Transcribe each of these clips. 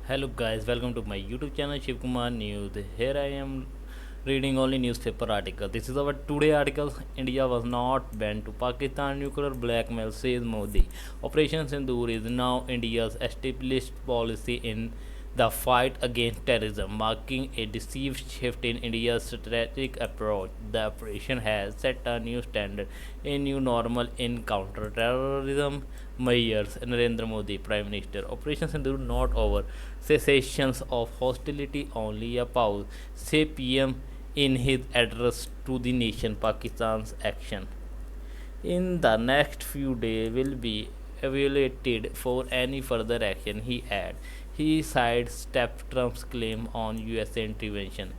Hello guys, welcome to my YouTube channel Shiv Kumar News. Here I am reading only newspaper article. This is our today article. India was not banned to Pakistan nuclear blackmail, says Modi. Operation Sindoor is now India's established policy in the fight against terrorism, marking a decisive shift in India's strategic approach. The operation has set a new standard, a new normal in counter-terrorism measures. Narendra Modi, Prime Minister. Operation Sindoor not over. Cessations of hostility only a pause, say PM in his address to the nation. Pakistan's action in the next few days will be evaluated for any further action, he added. He sidestepped Trump's claim on USA intervention.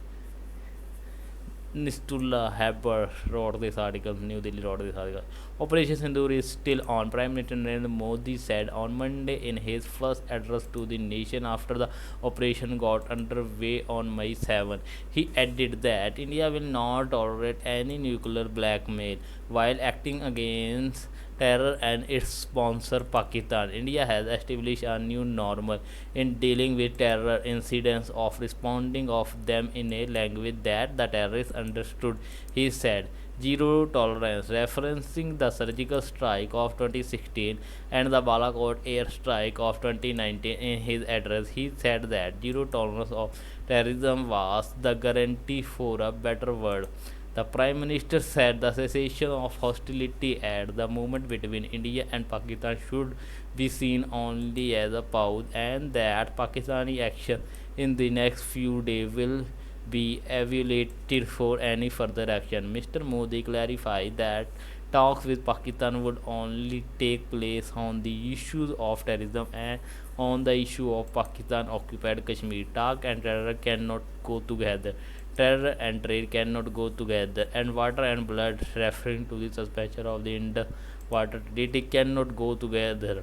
Nistullah Habbar wrote this article, New Delhi wrote this article. Operation Sindoor is still on. Prime Minister Narendra Modi said on Monday in his first address to the nation after the operation got underway on May 7. He added that India will not tolerate any nuclear blackmail while acting against terror and its sponsor Pakistan. India has established a new normal in dealing with terror incidents of responding of them in a language that the terrorists understood, he said. Zero tolerance, referencing the surgical strike of 2016 and the Balakot air strike of 2019 in his address, he said that zero tolerance of terrorism was the guarantee for a better world. The Prime Minister said the cessation of hostility at the moment between India and Pakistan should be seen only as a pause and that Pakistani action in the next few days will be evaluated for any further action. Mr. Modi clarified that talks with Pakistan would only take place on the issues of terrorism and on the issue of Pakistan occupied Kashmir. Talk and terror cannot go together. Terror and trade cannot go together, and water and blood, referring to the suspension of the Indus Water Treaty, cannot go together.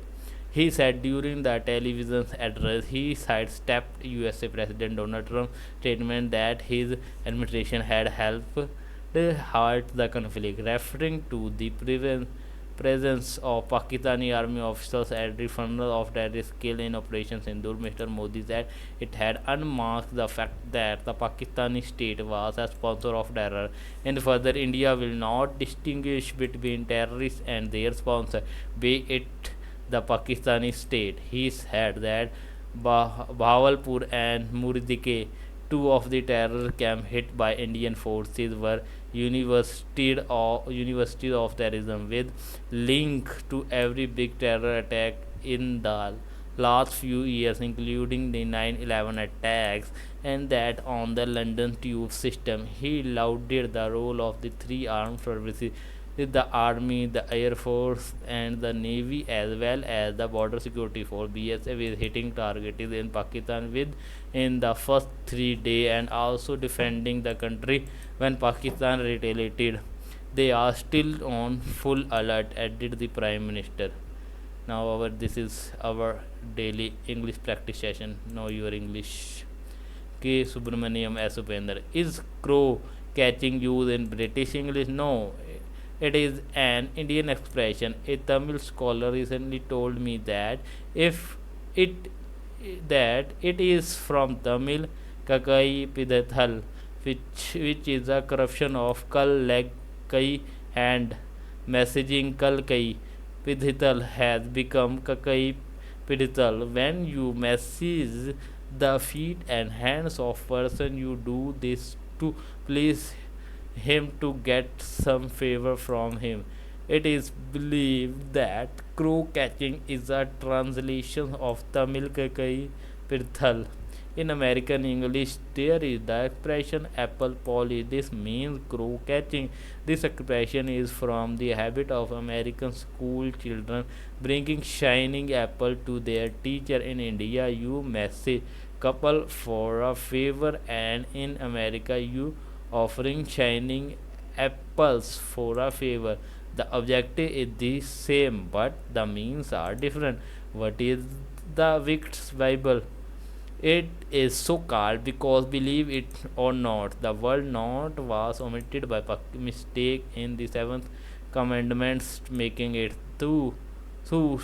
He said during the television address, he sidestepped USA President Donald Trump's statement that his administration had helped halt the conflict, referring to the presence of Pakistani army officers at the funeral of terrorists killed in Operation Sindoor. Mr. Modi said it had unmasked the fact that the Pakistani state was a sponsor of terror, and further, India will not distinguish between terrorists and their sponsor, be it the Pakistani state. He said that Bahawalpur and Muridike, two of the terror camps hit by Indian forces, were universities of terrorism with link to every big terror attack in the last few years, including the 9/11 attacks and that on the London Tube system. He lauded the role of the three armed services, the Army, the Air Force, and the Navy, as well as the Border Security Force (BSF), is hitting targets in Pakistan within the first 3 days and also defending the country when Pakistan retaliated. They are still on full alert, added the Prime Minister. Now, this is our daily English practice session. Know your English. K. Subramaniam S. Upender. Is crow catching used in British English? No, it is an Indian expression. A Tamil scholar recently told me that if it it is from Tamil kakai pidathal, which is a corruption of kal leg kai hand. Messaging kal kai pidital has become kakai pidital. When you message the feet and hands of person, you do this to please him, to get some favor from him. It is believed that crow catching is a translation of Tamil kakai pirthal. In American English, there is the expression apple polish. This means crow catching. This expression is from the habit of American school children bringing shining apple to their teacher. In India, you message couple for a favor, and in America, you offering shining apples for a favor. The objective is the same, but the means are different. What is the Vicks Bible? It is so called because, believe it or not, the word not was omitted by mistake in the seventh commandment, making it too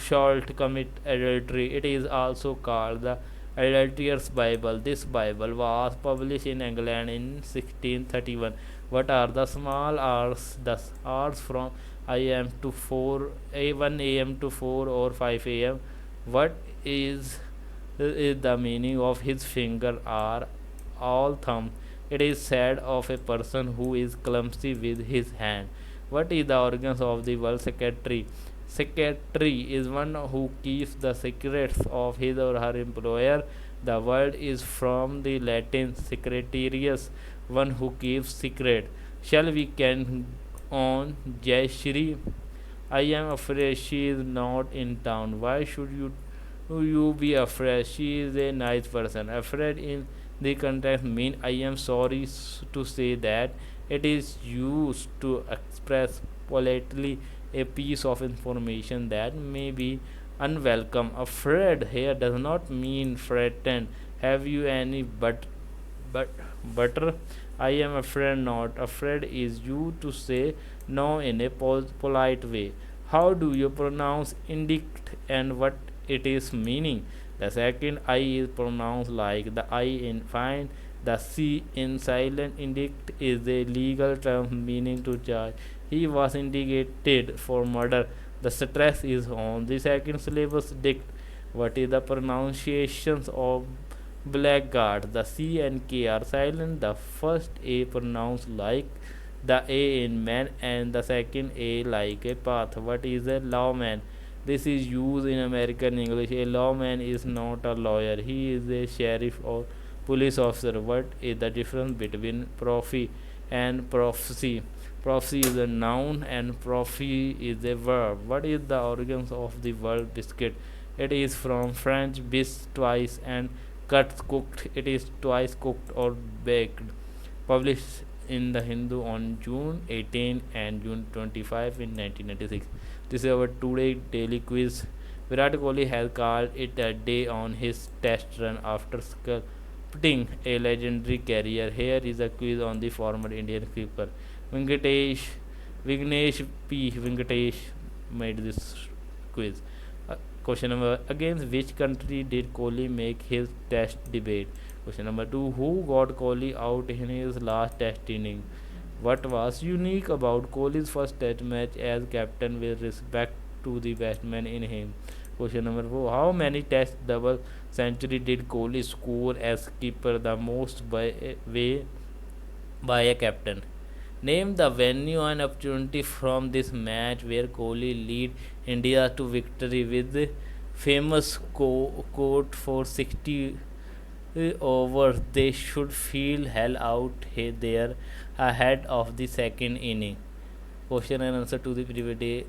short commit adultery. It is also called the Adulterous Bible. This Bible was published in England in 1631. What are the small hours? The hours from I.m. to 1 a.m. to 4 or 5 a.m. What is the meaning of his finger are all thumb? It is said of a person who is clumsy with his hand. What is the organs of the world secretary? Secretary is one who keeps the secrets of his or her employer. The word is from the Latin secretarius, one who keeps secret. Shall we can on Jayashri? I am afraid she is not in town. Why should you be afraid? She is a nice person. Afraid in the context mean I am sorry to say that it is used to express politely a piece of information that may be unwelcome. Afraid here does not mean frightened. Have you any but butter? I am afraid not. Afraid is you to say no in a polite way. How do you pronounce indict and what it is meaning? The second I is pronounced like the I in fine. The C in silent. Indict is a legal term meaning to charge. He was indicted for murder. The stress is on the second syllable dict. What is the pronunciations of blackguard? The C and K are silent. The first A pronounced like the A in man and the second A like a path. What is a lawman? This is used in American English. A lawman is not a lawyer. He is a sheriff or police officer. What is the difference between prophecy and prophecy? Prophecy is a noun and prophecy is a verb. What is the origins of the word biscuit? It is from French bis twice and cuts cooked. It is twice cooked or baked. Published in the Hindu on June 18 and June 25 in 1996. This is our today daily quiz. Virat Kohli has called it a day on his test run after sculpting a legendary career. Here is a quiz on the former Indian keeper. Venkatesh Vignesh P. Venkatesh made this quiz. Question number: against which country did Kohli make his test debut? Question number 2: who got Kohli out in his last test inning? What was unique about Kohli's first test match as captain with respect to the batsman in him? Question number 4: how many test double century did Kohli score as keeper, the most by a captain? Name the venue and opportunity from this match where Kohli lead India to victory with famous quote for 60 overs. They should feel hell out there ahead of the second inning. Question and answer to the previous day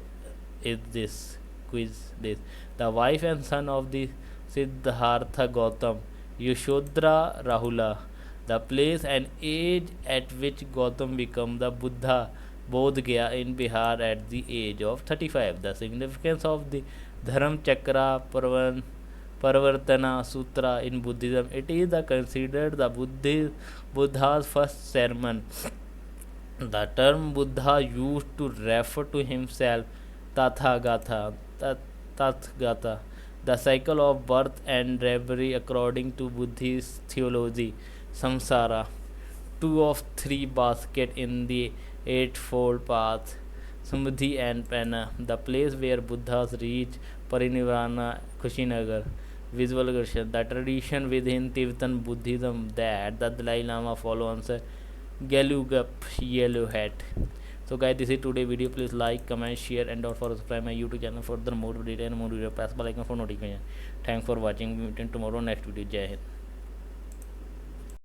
is this quiz. This the wife and son of the Siddhartha Gautam, Yashodhara Rahula, the place and age at which Gautam became the Buddha, Bodh Gaya in Bihar at the age of 35. The significance of the Dharam Chakra Parvartana Sutra in Buddhism. It is considered the Buddha's first sermon. The term Buddha used to refer to himself, Tathagata, Tathagata, the cycle of birth and rebirth according to Buddhist theology, samsara, two of three basket in the eightfold path, Samudhi and Pena, the place where Buddhas reach Parinirvana, Kushinagar. Visualization, the tradition within Tibetan Buddhism that the Dalai Lama follow answer Galugup yellow hat. So guys, this is today video. Please like, comment, share and don't forget to subscribe my YouTube channel for more video and more video. Press bell icon for notification. Thanks for watching. We meet tomorrow next video. Jai Hind.